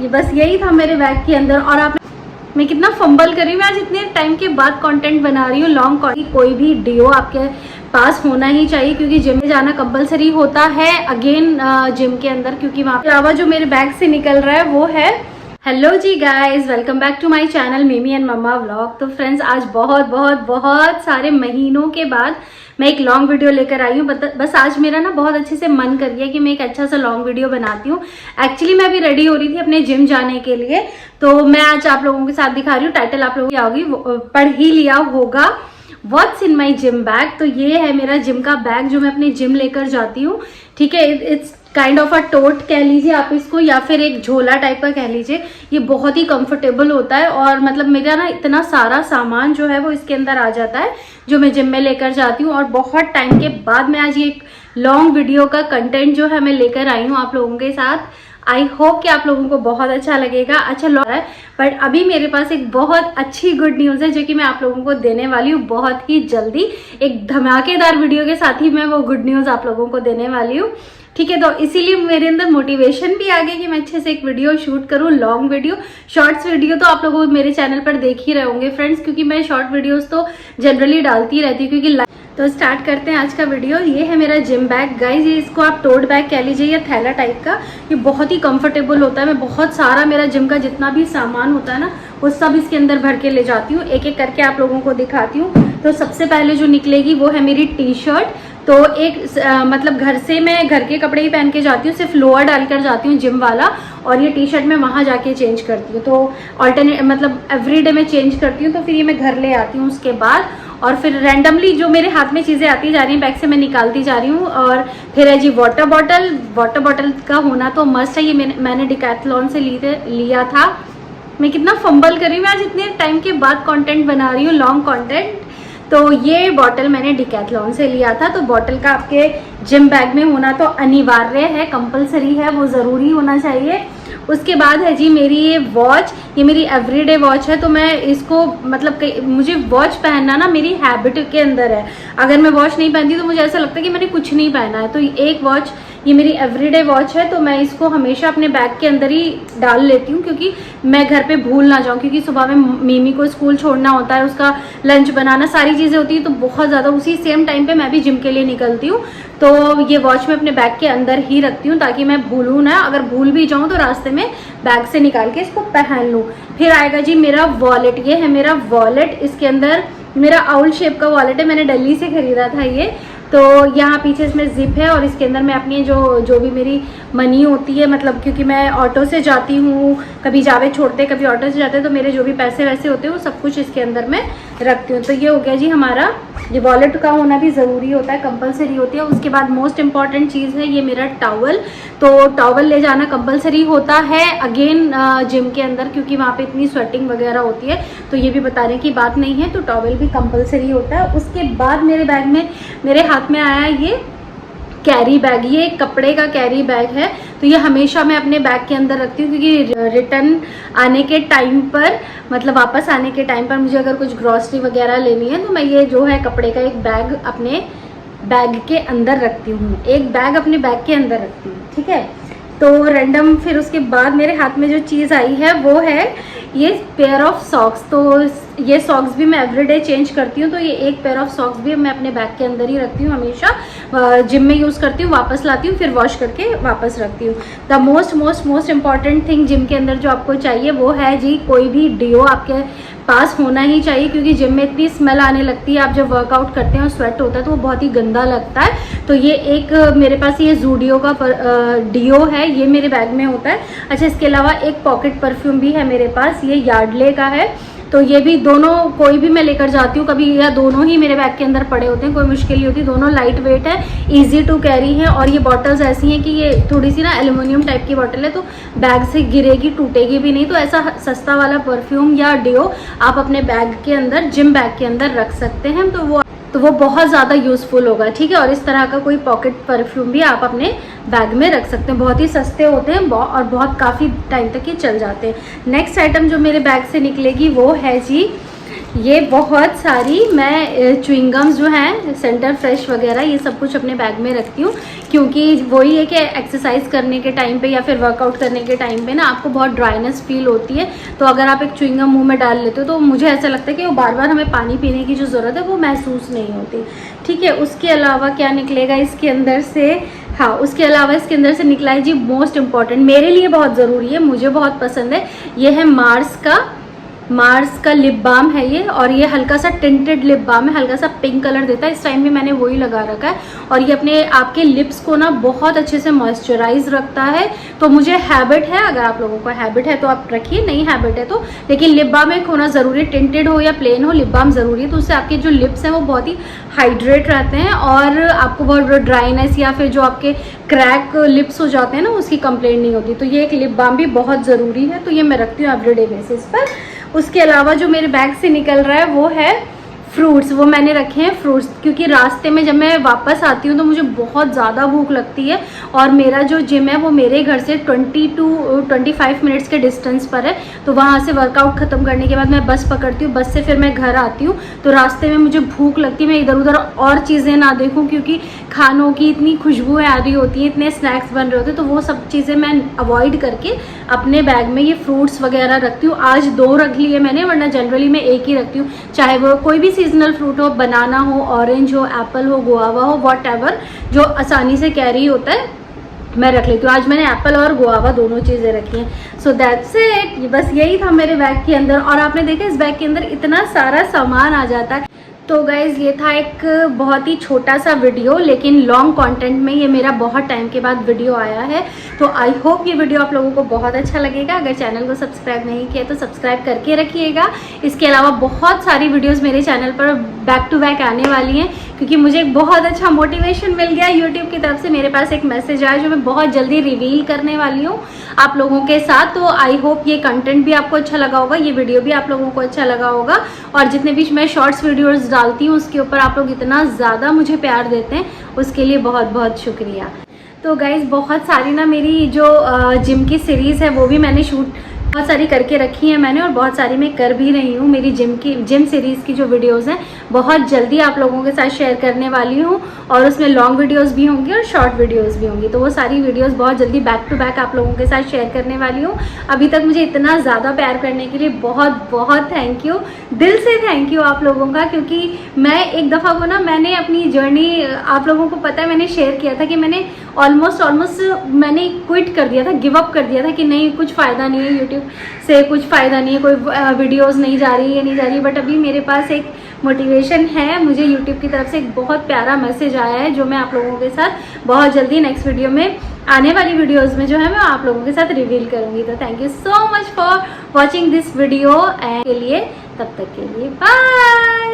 बस यही था मेरे बैग के अंदर। और आप मैं कितना फंबल कर रही हूँ, मैं आज इतने टाइम के बाद कंटेंट बना रही हूँ लॉन्ग कंटेंट। कोई भी डिओ आपके पास होना ही चाहिए क्योंकि जिम में जाना कंपलसरी होता है अगेन जिम के अंदर, क्योंकि वहाँ के अलावा जो मेरे बैग से निकल रहा है वो है। Hello ji guys, welcome back to my channel Mimi and mamma vlog. तो फ्रेंड्स, आज बहुत सारे महीनों के बाद मैं एक लॉन्ग वीडियो लेकर आई हूँ। बस आज मेरा ना बहुत अच्छे से मन कर गया कि मैं एक अच्छा सा लॉन्ग वीडियो बनाती हूँ। एक्चुअली मैं अभी रेडी हो रही थी अपने जिम जाने के लिए, तो मैं आज आप लोगों के साथ दिखा रही हूँ। टाइटल आप लोगों की पढ़ ही लिया होगा, what's in my gym bag. तो ये है मेरा जिम का बैग जो मैं अपने जिम लेकर जाती हूँ। ठीक है, इट्स काइंड ऑफ अ टोट कह लीजिए आप इसको, या फिर एक झोला टाइप का कह लीजिए। ये बहुत ही कंफर्टेबल होता है और मतलब मेरा ना इतना सारा सामान जो है वो इसके अंदर आ जाता है जो मैं जिम में लेकर जाती हूँ। और बहुत टाइम के बाद मैं आज ये एक लॉन्ग वीडियो का कंटेंट जो है मैं लेकर आई हूँ आप लोगों के साथ। आई होप कि आप लोगों को बहुत अच्छा लगेगा। अच्छा लॉन्ग है, बट अभी मेरे पास एक बहुत अच्छी गुड न्यूज़ है जो कि मैं आप लोगों को देने वाली हूँ बहुत ही जल्दी। एक धमाकेदार वीडियो के साथ ही मैं वो गुड न्यूज़ आप लोगों को देने वाली हूँ। ठीक है, तो इसीलिए मेरे अंदर मोटिवेशन भी आ गया कि मैं अच्छे से एक वीडियो शूट करूँ, लॉन्ग वीडियो। शॉर्ट्स वीडियो तो आप लोग मेरे चैनल पर देख ही रहे होंगे फ्रेंड्स, क्योंकि मैं शॉर्ट वीडियोस तो जनरली डालती रहती हूँ क्योंकि तो स्टार्ट करते हैं आज का वीडियो। ये है मेरा जिम बैग गाइज, ये इसको आप टोट बैग कह लीजिए या थैला टाइप का। ये बहुत ही कंफर्टेबल होता है। मैं बहुत सारा मेरा जिम का जितना भी सामान होता है ना वो सब इसके अंदर भर के ले जाती हूँ। एक एक करके आप लोगों को दिखाती हूँ। तो सबसे पहले जो निकलेगी वो है मेरी टी शर्ट। तो एक मतलब घर से मैं घर के कपड़े ही पहन के जाती हूँ, सिर्फ लोअर डालकर जाती हूँ जिम वाला, और ये टी शर्ट मैं वहाँ जाके चेंज करती हूँ। तो ऑल्टरनेट मतलब एवरीडे मैं चेंज करती हूँ, तो फिर ये मैं घर ले आती हूँ उसके बाद। और फिर रैंडमली जो मेरे हाथ में चीज़ें आती जा रही हैं बैग से मैं निकालती जा रही हूँ। और फिर है जी वाटर बॉटल का होना तो मस्ट है। ये मैंने डिकैथलॉन से लिया था। मैं कितना फंबल कर रही हूँ, मैं आज इतने टाइम के बाद कंटेंट बना रही हूँ लॉन्ग कंटेंट। तो ये बॉटल मैंने डिकैथलॉन से लिया था। तो बॉटल का आपके जिम बैग में होना तो अनिवार्य है, कंपलसरी है, वो ज़रूरी होना चाहिए। उसके बाद है जी मेरी ये वॉच, ये मेरी एवरीडे वॉच है। तो मैं इसको मतलब मुझे वॉच पहनना ना मेरी हैबिट के अंदर है। अगर मैं वॉच नहीं पहनती तो मुझे ऐसा लगता है कि मैंने कुछ नहीं पहना है। तो एक वॉच, ये मेरी एवरीडे वॉच है, तो मैं इसको हमेशा अपने बैग के अंदर ही डाल लेती हूँ क्योंकि मैं घर पे भूल ना जाऊँ। क्योंकि सुबह में मिमी को स्कूल छोड़ना होता है, उसका लंच बनाना, सारी चीज़ें होती हैं, तो बहुत ज़्यादा उसी सेम टाइम पे मैं भी जिम के लिए निकलती हूँ। तो ये वॉच मैं अपने बैग के अंदर ही रखती हूँ ताकि मैं भूलूँ ना। अगर भूल भी जाऊँ तो रास्ते में बैग से निकाल के इसको पहन लूँ। फिर आएगा जी मेरा वॉलेट। ये है मेरा वॉलेट, इसके अंदर मेरा आउल शेप का वॉलेट है, मैंने दिल्ली से खरीदा था ये। तो यहाँ पीछे इसमें जिप है और इसके अंदर मैं अपनी जो भी मेरी मनी होती है, मतलब क्योंकि मैं ऑटो से जाती हूँ, कभी जावे छोड़ते कभी ऑटो से जाते हैं, तो मेरे जो भी पैसे वैसे होते हैं वो सब कुछ इसके अंदर मैं रखती हूँ। तो ये हो गया जी हमारा, ये वॉलेट का होना भी ज़रूरी होता है, कंपलसरी होती है। उसके बाद मोस्ट इंपॉर्टेंट चीज़ है ये मेरा टॉवल। तो टॉवल ले जाना कंपलसरी होता है अगेन जिम के अंदर, क्योंकि वहाँ पे इतनी स्वेटिंग वगैरह होती है, तो ये भी बताने की बात नहीं है। तो टॉवल भी कंपलसरी होता है। उसके बाद मेरे बैग में, मेरे हाथ में आया ये कैरी बैग। ये कपड़े का कैरी बैग है। तो ये हमेशा मैं अपने बैग के अंदर रखती हूँ क्योंकि रिटर्न आने के टाइम पर, मतलब वापस आने के टाइम पर मुझे अगर कुछ ग्रॉसरी वगैरह लेनी है तो मैं ये जो है कपड़े का एक बैग अपने बैग के अंदर रखती हूँ, एक बैग अपने बैग के अंदर रखती हूँ। ठीक है, तो रैंडम। फिर उसके बाद मेरे हाथ में जो चीज़ आई है वो है ये पेयर ऑफ सॉक्स। तो ये सॉक्स भी मैं एवरीडे चेंज करती हूँ, तो ये एक पेयर ऑफ सॉक्स भी मैं अपने बैग के अंदर ही रखती हूँ, हमेशा जिम में यूज़ करती हूँ, वापस लाती हूँ, फिर वॉश करके वापस रखती हूँ। The most important thing gym के अंदर जो आपको चाहिए वो है जी कोई भी डिओ आपके पास होना ही चाहिए, क्योंकि जिम में इतनी स्मेल आने लगती है। आप जब वर्कआउट करते हैं और स्वेट होता है तो वो बहुत ही गंदा लगता है। तो ये एक मेरे पास ये ज़ूडियो का डिओ है, ये मेरे बैग में होता है। अच्छा, इसके अलावा एक पॉकेट परफ्यूम भी है मेरे पास, ये यार्डले का है। तो ये भी दोनों कोई भी मैं लेकर जाती हूँ कभी, या दोनों ही मेरे बैग के अंदर पड़े होते हैं, कोई मुश्किल नहीं होती। दोनों लाइट वेट है, इजी टू कैरी है। और ये बॉटल्स ऐसी हैं कि ये थोड़ी सी ना एल्युमिनियम टाइप की बॉटल है, तो बैग से गिरेगी, टूटेगी भी नहीं। तो ऐसा सस्ता वाला परफ्यूम या डिओ आप अपने बैग के अंदर, जिम बैग के अंदर रख सकते हैं, तो वो बहुत ज़्यादा यूज़फुल होगा। ठीक है, और इस तरह का कोई पॉकेट परफ्यूम भी आप अपने बैग में रख सकते हैं, बहुत ही सस्ते होते हैं और बहुत काफ़ी टाइम तक ये चल जाते हैं। नेक्स्ट आइटम जो मेरे बैग से निकलेगी वो है जी ये बहुत सारी मैं च्युइंगम्स जो हैं सेंटर फ्रेश वगैरह ये सब कुछ अपने बैग में रखती हूँ, क्योंकि वही है कि एक्सरसाइज करने के टाइम पे या फिर वर्कआउट करने के टाइम पे ना आपको बहुत ड्राइनेस फील होती है, तो अगर आप एक च्युइंगम मुंह में डाल लेते हो तो मुझे ऐसा लगता है कि वो बार बार हमें पानी पीने की जो ज़रूरत है वो महसूस नहीं होती। ठीक है, उसके अलावा क्या निकलेगा इसके अंदर से, हाँ उसके अलावा इसके अंदर से निकला है जी मोस्ट इम्पॉर्टेंट, मेरे लिए बहुत ज़रूरी है, मुझे बहुत पसंद है, ये है मार्स का लिप बाम है ये, और ये हल्का सा टिंटेड लिप बाम है, हल्का सा पिंक कलर देता है। इस टाइम में मैंने वही लगा रखा है और ये अपने आपके लिप्स को ना बहुत अच्छे से मॉइस्चराइज रखता है। तो मुझे हैबिट है, अगर आप लोगों को हैबिट है तो आप रखिए, नहीं हैबिट है तो, लेकिन लिप बाम एक होना ज़रूरी है, टिंटेड हो या प्लेन हो लिप बाम ज़रूरी है, तो उससे आपके जो लिप्स हैं वो बहुत ही हाइड्रेट रहते हैं और आपको बहुत ड्राइनेस या फिर जो आपके क्रैक लिप्स हो जाते हैं ना उसकी कंप्लेंट नहीं होती। तो ये एक लिप बाम भी बहुत ज़रूरी है, तो ये मैं रखती हूँ एवरीडे बेसिस पर। उसके अलावा जो मेरे बैग से निकल रहा है वो है फ्रूट्स, वो मैंने रखे हैं फ्रूट्स, क्योंकि रास्ते में जब मैं वापस आती हूँ तो मुझे बहुत ज़्यादा भूख लगती है और मेरा जो जिम है वो मेरे घर से 20 to 25 मिनट्स के डिस्टेंस पर है, तो वहाँ से वर्कआउट ख़त्म करने के बाद मैं बस पकड़ती हूँ, बस से फिर मैं घर आती हूँ, तो रास्ते में मुझे भूख लगती है, मैं इधर उधर और चीज़ें ना देखूँ क्योंकि खानों की इतनी खुशबुएँ आ रही होती हैं, इतने स्नैक्स बन रहे होते हैं, तो वो सब चीज़ें मैं अवॉइड करके अपने बैग में ये फ्रूट्स वगैरह रखती हूँ। आज 2 रख लिए मैंने, वरना जनरली मैं एक ही रखती हूँ, चाहे वो कोई भी सीजनल फ्रूट हो, बनाना हो, ऑरेंज हो, एप्पल हो, गुआवा हो, वॉटएवर जो आसानी से कैरी होता है मैं रख लेती हूँ। आज मैंने एप्पल और गुआवा दोनों चीज़ें रखी हैं। सो दैट्स इट, बस यही था मेरे बैग के अंदर। और आपने देखा इस बैग के अंदर इतना सारा सामान आ जाता है। तो गाइज़ ये था एक बहुत ही छोटा सा वीडियो, लेकिन लॉन्ग कंटेंट में ये मेरा बहुत टाइम के बाद वीडियो आया है, तो आई होप ये वीडियो आप लोगों को बहुत अच्छा लगेगा। अगर चैनल को सब्सक्राइब नहीं किया तो सब्सक्राइब करके रखिएगा। इसके अलावा बहुत सारी वीडियोस मेरे चैनल पर बैक टू बैक आने वाली हैं, क्योंकि मुझे एक बहुत अच्छा मोटिवेशन मिल गया यूट्यूब की तरफ से। मेरे पास एक मैसेज आया जो मैं बहुत जल्दी रिवील करने वाली हूँ आप लोगों के साथ। तो आई होप ये कंटेंट भी आपको अच्छा लगा होगा, ये वीडियो भी आप लोगों को अच्छा लगा होगा, और जितने भी मैं शॉर्ट्स वीडियोज़ डालती हूँ उसके ऊपर आप लोग इतना ज़्यादा मुझे प्यार देते हैं, उसके लिए बहुत बहुत शुक्रिया। तो गाइज़ बहुत सारी ना मेरी जो जिम की सीरीज़ है वो भी मैंने शूट बहुत सारी करके रखी है मैंने, और बहुत सारी मैं कर भी रही हूँ। मेरी जिम सीरीज़ की जो वीडियोज़ हैं बहुत जल्दी आप लोगों के साथ शेयर करने वाली हूँ, और उसमें लॉन्ग वीडियोस भी होंगी और शॉर्ट वीडियोस भी होंगी, तो वो सारी वीडियोस बहुत जल्दी बैक टू बैक आप लोगों के साथ शेयर करने वाली हूँ। अभी तक मुझे इतना ज़्यादा प्यार करने के लिए बहुत बहुत थैंक यू, दिल से थैंक यू आप लोगों का, क्योंकि मैं एक दफ़ा को ना मैंने अपनी जर्नी आप लोगों को पता है मैंने शेयर किया था कि मैंने ऑलमोस्ट मैंने क्विट कर दिया था, गिव अप कर दिया था कि नहीं कुछ फ़ायदा नहीं है, यूट्यूब से कुछ फ़ायदा नहीं है, कोई वीडियोस नहीं जा रही है नहीं जा रही, बट अभी मेरे पास एक मोटिवेशन है, मुझे यूट्यूब की तरफ से एक बहुत प्यारा मैसेज आया है जो मैं आप लोगों के साथ बहुत जल्दी नेक्स्ट वीडियो में आने वाली वीडियोस में जो है मैं आप लोगों के साथ रिवील करूँगी। तो thank you so much for watching this video, and के लिए तब तक के लिए बाय।